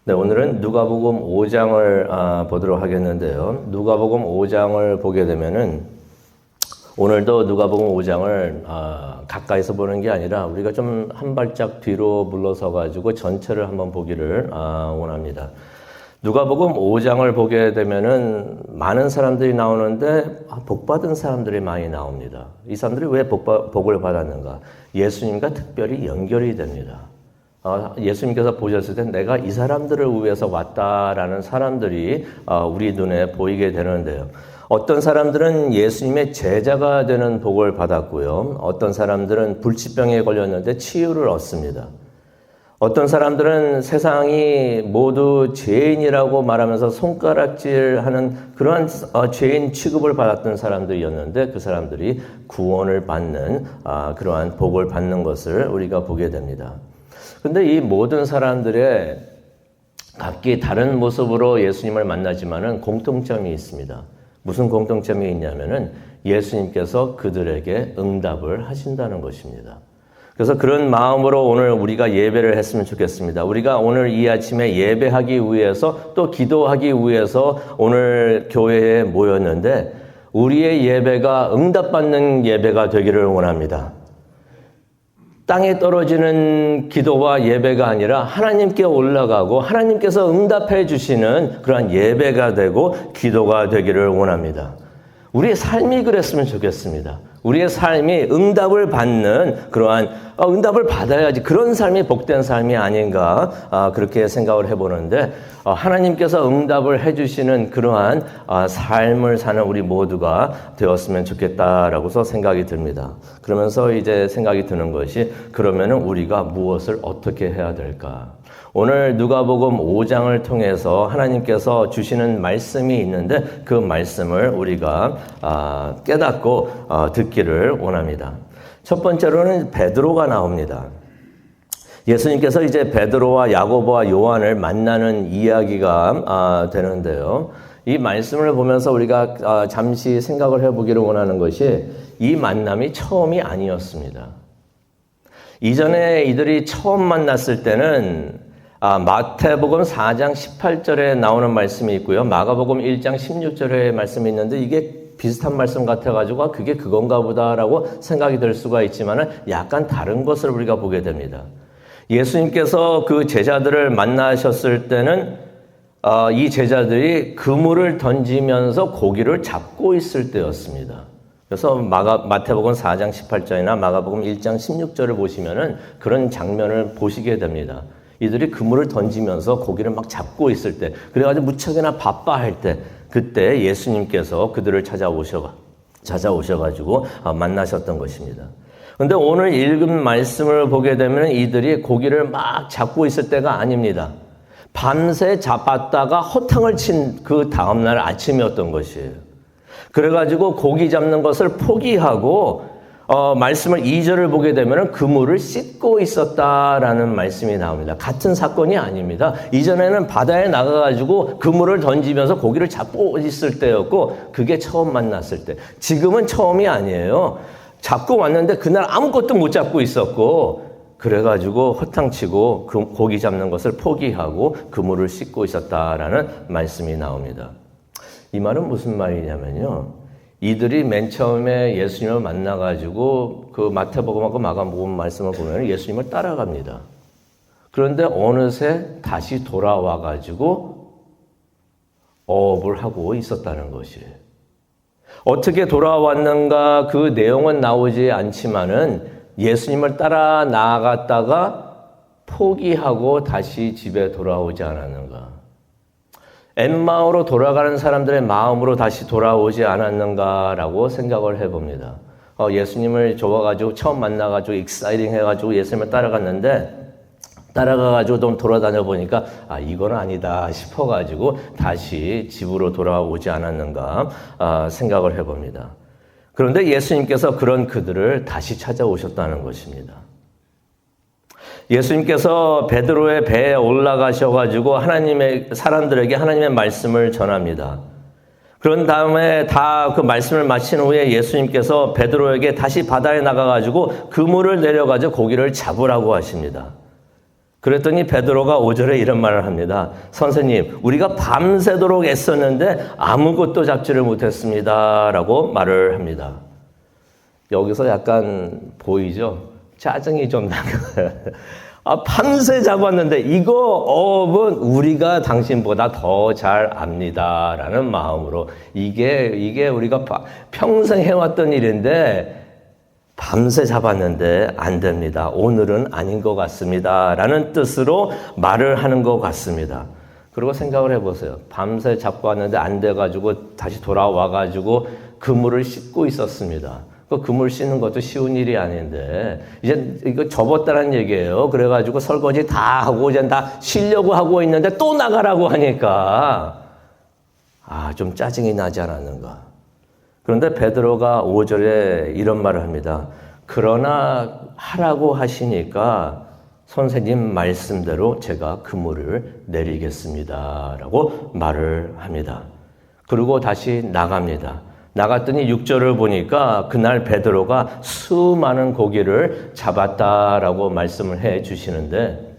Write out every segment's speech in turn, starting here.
네, 오늘은 누가복음 5장을 보도록 하겠는데요. 누가복음 5장을 보게 되면은 오늘도 누가복음 5장을 가까이서 보는 게 아니라 우리가 좀 한 발짝 뒤로 물러서 가지고 전체를 한번 보기를 원합니다. 누가복음 5장을 보게 되면은 많은 사람들이 나오는데 복받은 사람들이 많이 나옵니다. 이 사람들이 왜 복을 받았는가? 예수님과 특별히 연결이 됩니다. 예수님께서 보셨을 때 내가 이 사람들을 위해서 왔다라는 사람들이 우리 눈에 보이게 되는데요. 어떤 사람들은 예수님의 제자가 되는 복을 받았고요. 어떤 사람들은 불치병에 걸렸는데 치유를 얻습니다. 어떤 사람들은 세상이 모두 죄인이라고 말하면서 손가락질하는 그러한 죄인 취급을 받았던 사람들이었는데 그 사람들이 구원을 받는 그러한 복을 받는 것을 우리가 보게 됩니다. 근데 이 모든 사람들의 각기 다른 모습으로 예수님을 만나지만은 공통점이 있습니다. 무슨 공통점이 있냐면은 예수님께서 그들에게 응답을 하신다는 것입니다. 그래서 그런 마음으로 오늘 우리가 예배를 했으면 좋겠습니다. 우리가 오늘 이 아침에 예배하기 위해서 또 기도하기 위해서 오늘 교회에 모였는데 우리의 예배가 응답받는 예배가 되기를 원합니다. 땅에 떨어지는 기도와 예배가 아니라 하나님께 올라가고 하나님께서 응답해 주시는 그러한 예배가 되고 기도가 되기를 원합니다. 우리의 삶이 그랬으면 좋겠습니다. 우리의 삶이 응답을 받는 그러한 응답을 받아야지 그런 삶이 복된 삶이 아닌가 그렇게 생각을 해보는데 하나님께서 응답을 해주시는 그러한 삶을 사는 우리 모두가 되었으면 좋겠다라고서 생각이 듭니다. 그러면서 이제 생각이 드는 것이 그러면은 우리가 무엇을 어떻게 해야 될까? 오늘 누가복음 5장을 통해서 하나님께서 주시는 말씀이 있는데 그 말씀을 우리가 깨닫고 듣기를 원합니다. 첫 번째로는 베드로가 나옵니다. 예수님께서 이제 베드로와 야고보와 요한을 만나는 이야기가 되는데요. 이 말씀을 보면서 우리가 잠시 생각을 해보기를 원하는 것이 이 만남이 처음이 아니었습니다. 이전에 이들이 처음 만났을 때는 마태복음 4장 18절에 나오는 말씀이 있고요. 마가복음 1장 16절에 말씀이 있는데 이게 비슷한 말씀 같아가지고 그게 그건가 보다라고 생각이 들 수가 있지만 약간 다른 것을 우리가 보게 됩니다. 예수님께서 그 제자들을 만나셨을 때는 이 제자들이 그물을 던지면서 고기를 잡고 있을 때였습니다. 그래서 마태복음 4장 18절이나 마가복음 1장 16절을 보시면은 그런 장면을 보시게 됩니다. 이들이 그물을 던지면서 고기를 막 잡고 있을 때, 그래가지고 무척이나 바빠할 때, 그때 예수님께서 그들을 찾아오셔가지고 만나셨던 것입니다. 그런데 오늘 읽은 말씀을 보게 되면 이들이 고기를 막 잡고 있을 때가 아닙니다. 밤새 잡았다가 허탕을 친 그 다음날 아침이었던 것이에요. 그래가지고 고기 잡는 것을 포기하고 말씀을 2절을 보게 되면 그물을 씻고 있었다라는 말씀이 나옵니다. 같은 사건이 아닙니다. 이전에는 바다에 나가가지고 그물을 던지면서 고기를 잡고 있을 때였고 그게 처음 만났을 때. 지금은 처음이 아니에요. 잡고 왔는데 그날 아무것도 못 잡고 있었고 그래가지고 허탕치고 그 고기 잡는 것을 포기하고 그물을 씻고 있었다라는 말씀이 나옵니다. 이 말은 무슨 말이냐면요. 이들이 맨 처음에 예수님을 만나가지고 그 마태복음하고 마가복음 말씀을 보면 예수님을 따라갑니다. 그런데 어느새 다시 돌아와가지고 어업을 하고 있었다는 것이에요. 어떻게 돌아왔는가 그 내용은 나오지 않지만은 예수님을 따라 나아갔다가 포기하고 다시 집에 돌아오지 않았는가. 엠마오로 돌아가는 사람들의 마음으로 다시 돌아오지 않았는가라고 생각을 해봅니다. 예수님을 좋아가지고 처음 만나가지고 익사이팅 해가지고 예수님을 따라가가지고 좀 돌아다녀 보니까 이건 아니다 싶어가지고 다시 집으로 돌아오지 않았는가 생각을 해봅니다. 그런데 예수님께서 그런 그들을 다시 찾아오셨다는 것입니다. 예수님께서 베드로의 배에 올라가셔가지고 하나님의 사람들에게 하나님의 말씀을 전합니다. 그런 다음에 다 그 말씀을 마친 후에 예수님께서 베드로에게 다시 바다에 나가가지고 그물을 내려가지고 고기를 잡으라고 하십니다. 그랬더니 베드로가 5절에 이런 말을 합니다. 선생님, 우리가 밤새도록 애썼는데 아무것도 잡지를 못했습니다. 라고 말을 합니다. 여기서 약간 보이죠? 짜증이 좀 나는 거예요. 밤새 잡았는데 이거 업은 우리가 당신보다 더 잘 압니다. 라는 마음으로 이게 우리가 평생 해왔던 일인데 밤새 잡았는데 안 됩니다. 오늘은 아닌 것 같습니다. 라는 뜻으로 말을 하는 것 같습니다. 그리고 생각을 해보세요. 밤새 잡고 왔는데 안 돼가지고 다시 돌아와가지고 그물을 씻고 있었습니다. 그 그물 씻는 것도 쉬운 일이 아닌데 이제 이거 접었다는 얘기예요. 그래가지고 설거지 다 하고 이제 다 쉬려고 하고 있는데 또 나가라고 하니까 좀 짜증이 나지 않았는가. 그런데 베드로가 5절에 이런 말을 합니다. 그러나 하라고 하시니까 선생님 말씀대로 제가 그물을 내리겠습니다. 라고 말을 합니다. 그리고 다시 나갑니다. 나갔더니 6절을 보니까 그날 베드로가 수많은 고기를 잡았다라고 말씀을 해 주시는데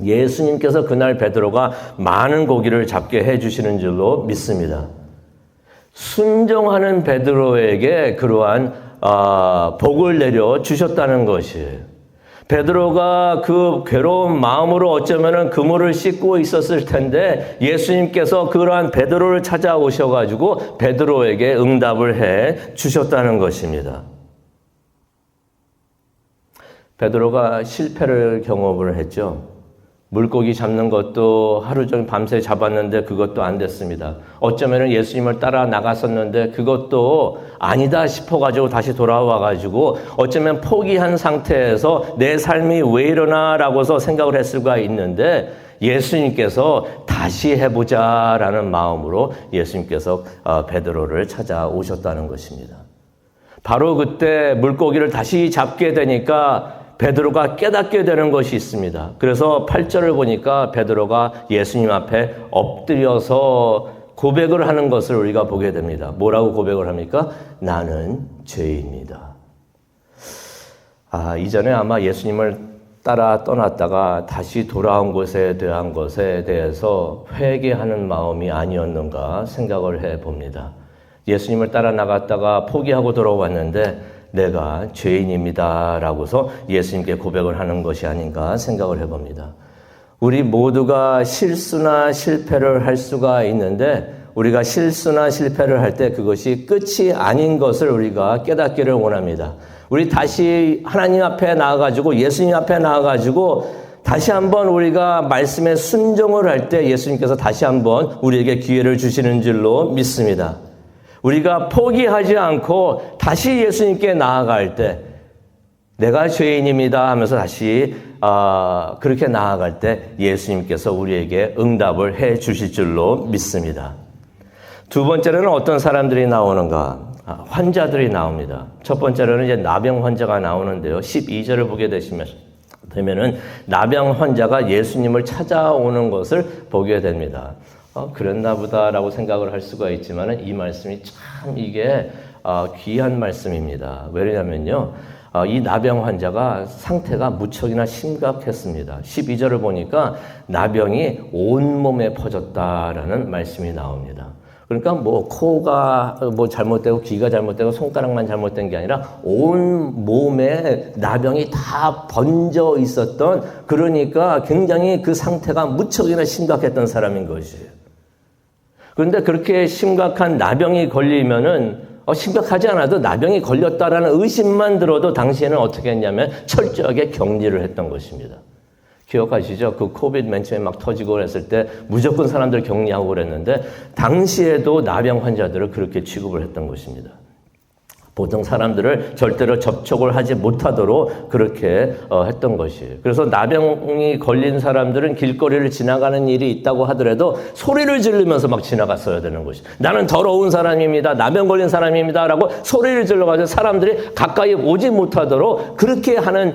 예수님께서 그날 베드로가 많은 고기를 잡게 해 주시는 줄로 믿습니다. 순종하는 베드로에게 그러한 복을 내려 주셨다는 것이에요. 베드로가 그 괴로운 마음으로 어쩌면은 그물을 씻고 있었을 텐데 예수님께서 그러한 베드로를 찾아오셔가지고 베드로에게 응답을 해 주셨다는 것입니다. 베드로가 실패를 경험을 했죠. 물고기 잡는 것도 하루 종일 밤새 잡았는데 그것도 안 됐습니다. 어쩌면 예수님을 따라 나갔었는데 그것도 아니다 싶어가지고 다시 돌아와가지고 어쩌면 포기한 상태에서 내 삶이 왜 이러나라고서 생각을 했을 수가 있는데 예수님께서 다시 해보자라는 마음으로 예수님께서 베드로를 찾아오셨다는 것입니다. 바로 그때 물고기를 다시 잡게 되니까 베드로가 깨닫게 되는 것이 있습니다. 그래서 8절을 보니까 베드로가 예수님 앞에 엎드려서 고백을 하는 것을 우리가 보게 됩니다. 뭐라고 고백을 합니까? 나는 죄인이다. 이전에 아마 예수님을 따라 떠났다가 다시 돌아온 것에 대한 것에 대해서 회개하는 마음이 아니었는가 생각을 해봅니다. 예수님을 따라 나갔다가 포기하고 돌아왔는데 내가 죄인입니다. 라고서 예수님께 고백을 하는 것이 아닌가 생각을 해봅니다. 우리 모두가 실수나 실패를 할 수가 있는데 우리가 실수나 실패를 할 때 그것이 끝이 아닌 것을 우리가 깨닫기를 원합니다. 우리 다시 하나님 앞에 나와가지고 예수님 앞에 나와가지고 다시 한번 우리가 말씀에 순종을 할 때 예수님께서 다시 한번 우리에게 기회를 주시는 줄로 믿습니다. 우리가 포기하지 않고 다시 예수님께 나아갈 때 내가 죄인입니다 하면서 다시 그렇게 나아갈 때 예수님께서 우리에게 응답을 해 주실 줄로 믿습니다. 두 번째로는 어떤 사람들이 나오는가? 환자들이 나옵니다. 첫 번째로는 이제 나병 환자가 나오는데요. 12절을 보게 되면은 나병 환자가 예수님을 찾아오는 것을 보게 됩니다. 그랬나 보다라고 생각을 할 수가 있지만 이 말씀이 참 이게 귀한 말씀입니다. 왜냐면요. 이 나병 환자가 상태가 무척이나 심각했습니다. 12절을 보니까 나병이 온몸에 퍼졌다라는 말씀이 나옵니다. 그러니까 코가 잘못되고 귀가 잘못되고 손가락만 잘못된 게 아니라 온 몸에 나병이 다 번져 있었던 그러니까 굉장히 그 상태가 무척이나 심각했던 사람인 것이에요. 그런데 그렇게 심각한 나병이 걸리면은 심각하지 않아도 나병이 걸렸다라는 의심만 들어도 당시에는 어떻게 했냐면 철저하게 격리를 했던 것입니다. 기억하시죠? 그 코비드 맨 처음에 막 터지고 그랬을 때 무조건 사람들 격리하고 그랬는데 당시에도 나병 환자들을 그렇게 취급을 했던 것입니다. 보통 사람들을 절대로 접촉을 하지 못하도록 그렇게 했던 것이에요. 그래서 나병이 걸린 사람들은 길거리를 지나가는 일이 있다고 하더라도 소리를 지르면서 막 지나갔어야 되는 것이에요. 나는 더러운 사람입니다. 나병 걸린 사람입니다. 라고 소리를 질러가지고 사람들이 가까이 오지 못하도록 그렇게 하는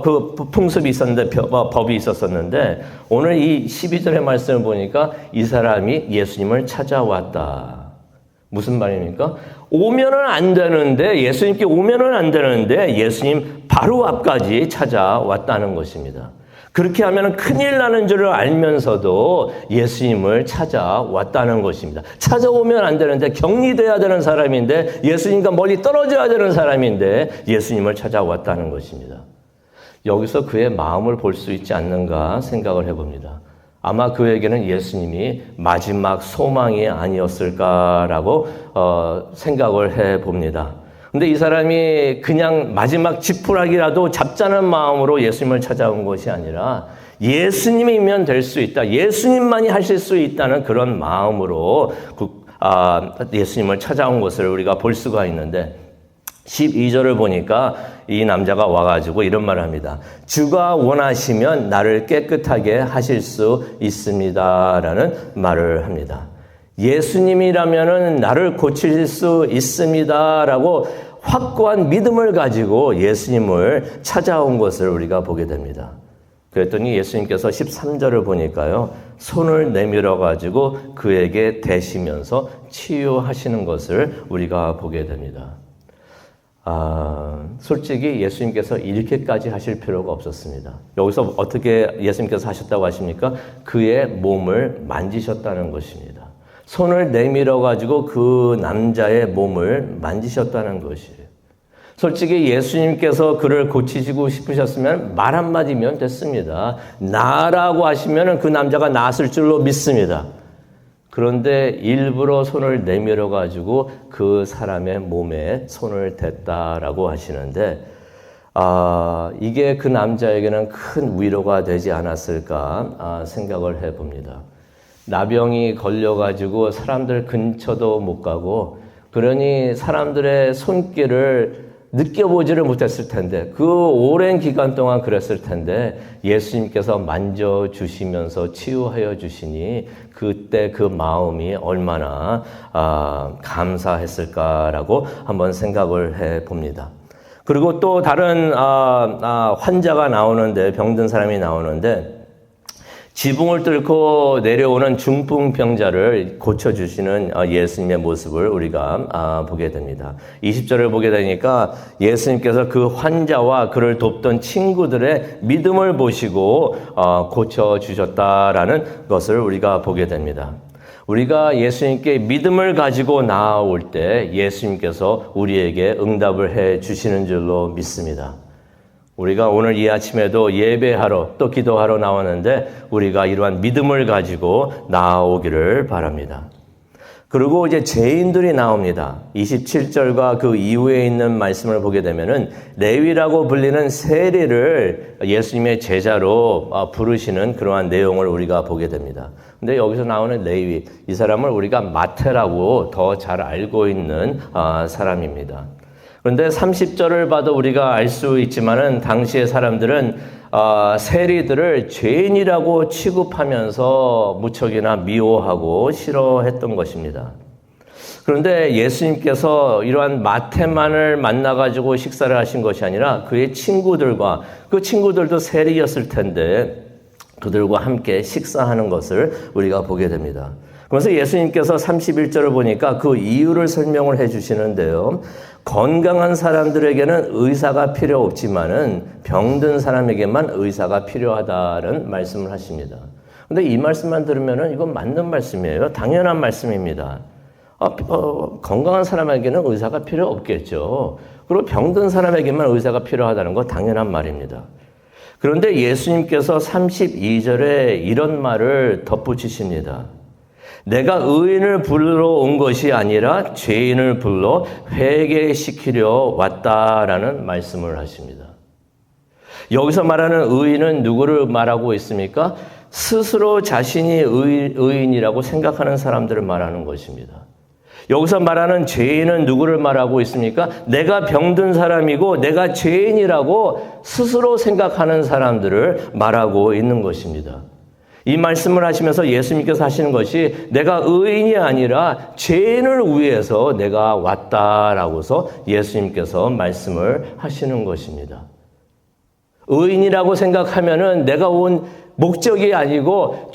그 풍습이 있었는데, 법이 있었었는데 오늘 이 12절의 말씀을 보니까 이 사람이 예수님을 찾아왔다. 무슨 말입니까? 오면은 안 되는데 예수님께 오면은 안 되는데 예수님 바로 앞까지 찾아왔다는 것입니다. 그렇게 하면 큰일 나는 줄을 알면서도 예수님을 찾아왔다는 것입니다. 찾아오면 안 되는데, 격리돼야 되는 사람인데, 예수님과 멀리 떨어져야 되는 사람인데 예수님을 찾아왔다는 것입니다. 여기서 그의 마음을 볼 수 있지 않는가 생각을 해봅니다. 아마 그에게는 예수님이 마지막 소망이 아니었을까라고 생각을 해봅니다. 근데 이 사람이 그냥 마지막 지푸라기라도 잡자는 마음으로 예수님을 찾아온 것이 아니라 예수님이면 될 수 있다, 예수님만이 하실 수 있다는 그런 마음으로 예수님을 찾아온 것을 우리가 볼 수가 있는데, 12절을 보니까 이 남자가 와가지고 이런 말을 합니다. 주가 원하시면 나를 깨끗하게 하실 수 있습니다라는 말을 합니다. 예수님이라면 나를 고칠 수 있습니다라고 확고한 믿음을 가지고 예수님을 찾아온 것을 우리가 보게 됩니다. 그랬더니 예수님께서 13절을 보니까요, 손을 내밀어 가지고 그에게 대시면서 치유하시는 것을 우리가 보게 됩니다. 솔직히 예수님께서 이렇게까지 하실 필요가 없었습니다. 여기서 어떻게 예수님께서 하셨다고 하십니까? 그의 몸을 만지셨다는 것입니다. 손을 내밀어 가지고 그 남자의 몸을 만지셨다는 것이에요. 솔직히 예수님께서 그를 고치시고 싶으셨으면 말 한마디면 됐습니다. 나라고 하시면 그 남자가 나았을 줄로 믿습니다. 그런데 일부러 손을 내밀어 가지고 그 사람의 몸에 손을 댔다라고 하시는데, 이게 그 남자에게는 큰 위로가 되지 않았을까 생각을 해봅니다. 나병이 걸려가지고 사람들 근처도 못 가고, 그러니 사람들의 손길을 느껴보지를 못했을 텐데, 그 오랜 기간 동안 그랬을 텐데 예수님께서 만져주시면서 치유하여 주시니 그때 그 마음이 얼마나 감사했을까라고 한번 생각을 해봅니다. 그리고 또 다른 환자가 나오는데, 병든 사람이 나오는데, 지붕을 뚫고 내려오는 중풍병자를 고쳐주시는 예수님의 모습을 우리가 보게 됩니다. 20절을 보게 되니까 예수님께서 그 환자와 그를 돕던 친구들의 믿음을 보시고 고쳐주셨다라는 것을 우리가 보게 됩니다. 우리가 예수님께 믿음을 가지고 나아올 때 예수님께서 우리에게 응답을 해 주시는 줄로 믿습니다. 우리가 오늘 이 아침에도 예배하러 또 기도하러 나왔는데 우리가 이러한 믿음을 가지고 나아오기를 바랍니다. 그리고 이제 죄인들이 나옵니다. 27절과 그 이후에 있는 말씀을 보게 되면은 레위라고 불리는 세리를 예수님의 제자로 부르시는 그러한 내용을 우리가 보게 됩니다. 근데 여기서 나오는 레위, 이 사람을 우리가 마태라고 더 잘 알고 있는 사람입니다. 그런데 30절을 봐도 우리가 알 수 있지만은 당시의 사람들은 세리들을 죄인이라고 취급하면서 무척이나 미워하고 싫어했던 것입니다. 그런데 예수님께서 이러한 마태만을 만나가지고 식사를 하신 것이 아니라 그의 친구들과, 그 친구들도 세리였을 텐데 그들과 함께 식사하는 것을 우리가 보게 됩니다. 그래서 예수님께서 31절을 보니까 그 이유를 설명을 해 주시는데요. 건강한 사람들에게는 의사가 필요 없지만은 병든 사람에게만 의사가 필요하다는 말씀을 하십니다. 그런데 이 말씀만 들으면은 이건 맞는 말씀이에요. 당연한 말씀입니다. 건강한 사람에게는 의사가 필요 없겠죠. 그리고 병든 사람에게만 의사가 필요하다는 거 당연한 말입니다. 그런데 예수님께서 32절에 이런 말을 덧붙이십니다. 내가 의인을 부르러 온 것이 아니라 죄인을 불러 회개시키려 왔다라는 말씀을 하십니다. 여기서 말하는 의인은 누구를 말하고 있습니까? 스스로 자신이 의인이라고 생각하는 사람들을 말하는 것입니다. 여기서 말하는 죄인은 누구를 말하고 있습니까? 내가 병든 사람이고 내가 죄인이라고 스스로 생각하는 사람들을 말하고 있는 것입니다. 이 말씀을 하시면서 예수님께서 하시는 것이 내가 의인이 아니라 죄인을 위해서 내가 왔다라고서 예수님께서 말씀을 하시는 것입니다. 의인이라고 생각하면은 내가 온 목적이 아니고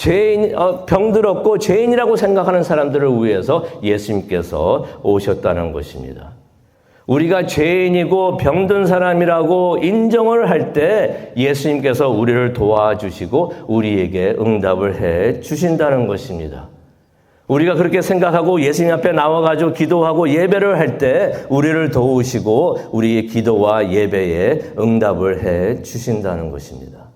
병들었고 죄인이라고 생각하는 사람들을 위해서 예수님께서 오셨다는 것입니다. 우리가 죄인이고 병든 사람이라고 인정을 할 때 예수님께서 우리를 도와주시고 우리에게 응답을 해 주신다는 것입니다. 우리가 그렇게 생각하고 예수님 앞에 나와가지고 기도하고 예배를 할 때 우리를 도우시고 우리의 기도와 예배에 응답을 해 주신다는 것입니다.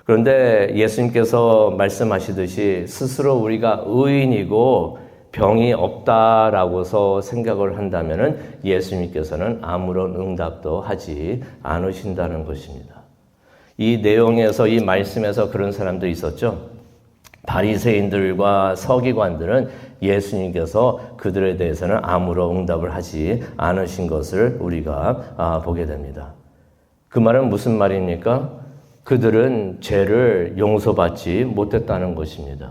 그런데 예수님께서 말씀하시듯이 스스로 우리가 의인이고 병이 없다라고서 생각을 한다면 예수님께서는 아무런 응답도 하지 않으신다는 것입니다. 이 내용에서, 이 말씀에서 그런 사람도 있었죠. 바리새인들과 서기관들은 예수님께서 그들에 대해서는 아무런 응답을 하지 않으신 것을 우리가 보게 됩니다. 그 말은 무슨 말입니까? 그들은 죄를 용서받지 못했다는 것입니다.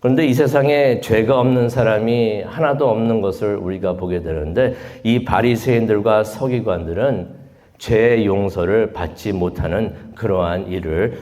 그런데 이 세상에 죄가 없는 사람이 하나도 없는 것을 우리가 보게 되는데 이 바리새인들과 서기관들은 죄 용서를 받지 못하는 그러한 일을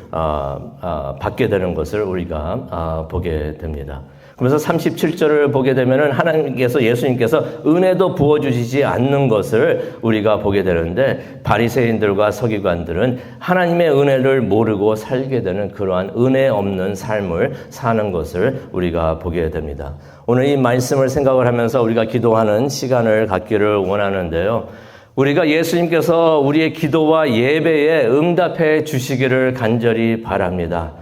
받게 되는 것을 우리가 보게 됩니다. 그래서 37절을 보게 되면은 예수님께서 은혜도 부어주시지 않는 것을 우리가 보게 되는데 바리새인들과 서기관들은 하나님의 은혜를 모르고 살게 되는 그러한 은혜 없는 삶을 사는 것을 우리가 보게 됩니다. 오늘 이 말씀을 생각을 하면서 우리가 기도하는 시간을 갖기를 원하는데요. 우리가 예수님께서 우리의 기도와 예배에 응답해 주시기를 간절히 바랍니다.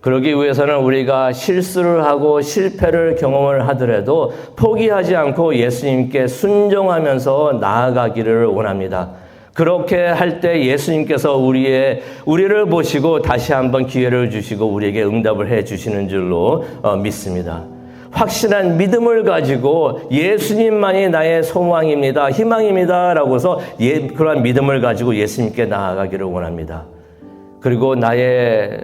그러기 위해서는 우리가 실수를 하고 실패를 경험을 하더라도 포기하지 않고 예수님께 순종하면서 나아가기를 원합니다. 그렇게 할 때 예수님께서 우리를 보시고 다시 한번 기회를 주시고 우리에게 응답을 해 주시는 줄로 믿습니다. 확실한 믿음을 가지고 예수님만이 나의 소망입니다, 희망입니다 라고서 그러한 믿음을 가지고 예수님께 나아가기를 원합니다. 그리고 나의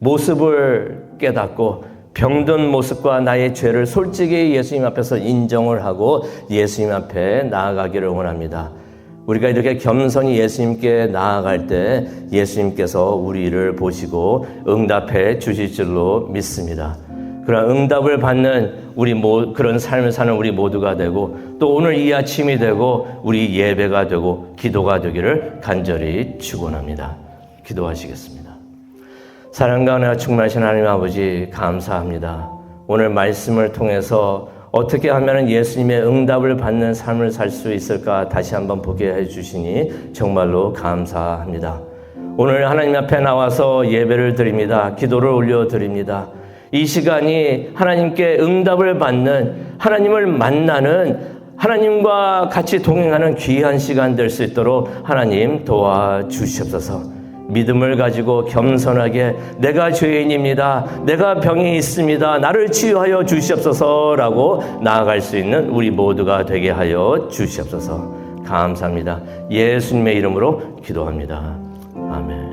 모습을 깨닫고 병든 모습과 나의 죄를 솔직히 예수님 앞에서 인정을 하고 예수님 앞에 나아가기를 원합니다. 우리가 이렇게 겸손히 예수님께 나아갈 때 예수님께서 우리를 보시고 응답해 주실 줄로 믿습니다. 그런 응답을 받는 그런 삶을 사는 우리 모두가 되고 또 오늘 이 아침이 되고 우리 예배가 되고 기도가 되기를 간절히 축원합니다. 기도하시겠습니다. 사랑과 은혜가 충만하신 하나님 아버지 감사합니다. 오늘 말씀을 통해서 어떻게 하면 예수님의 응답을 받는 삶을 살 수 있을까 다시 한번 보게 해주시니 정말로 감사합니다. 오늘 하나님 앞에 나와서 예배를 드립니다. 기도를 올려드립니다. 이 시간이 하나님께 응답을 받는, 하나님을 만나는, 하나님과 같이 동행하는 귀한 시간 될 수 있도록 하나님 도와주시옵소서. 믿음을 가지고 겸손하게 내가 죄인입니다, 내가 병이 있습니다, 나를 치유하여 주시옵소서라고 나아갈 수 있는 우리 모두가 되게 하여 주시옵소서. 감사합니다. 예수님의 이름으로 기도합니다. 아멘.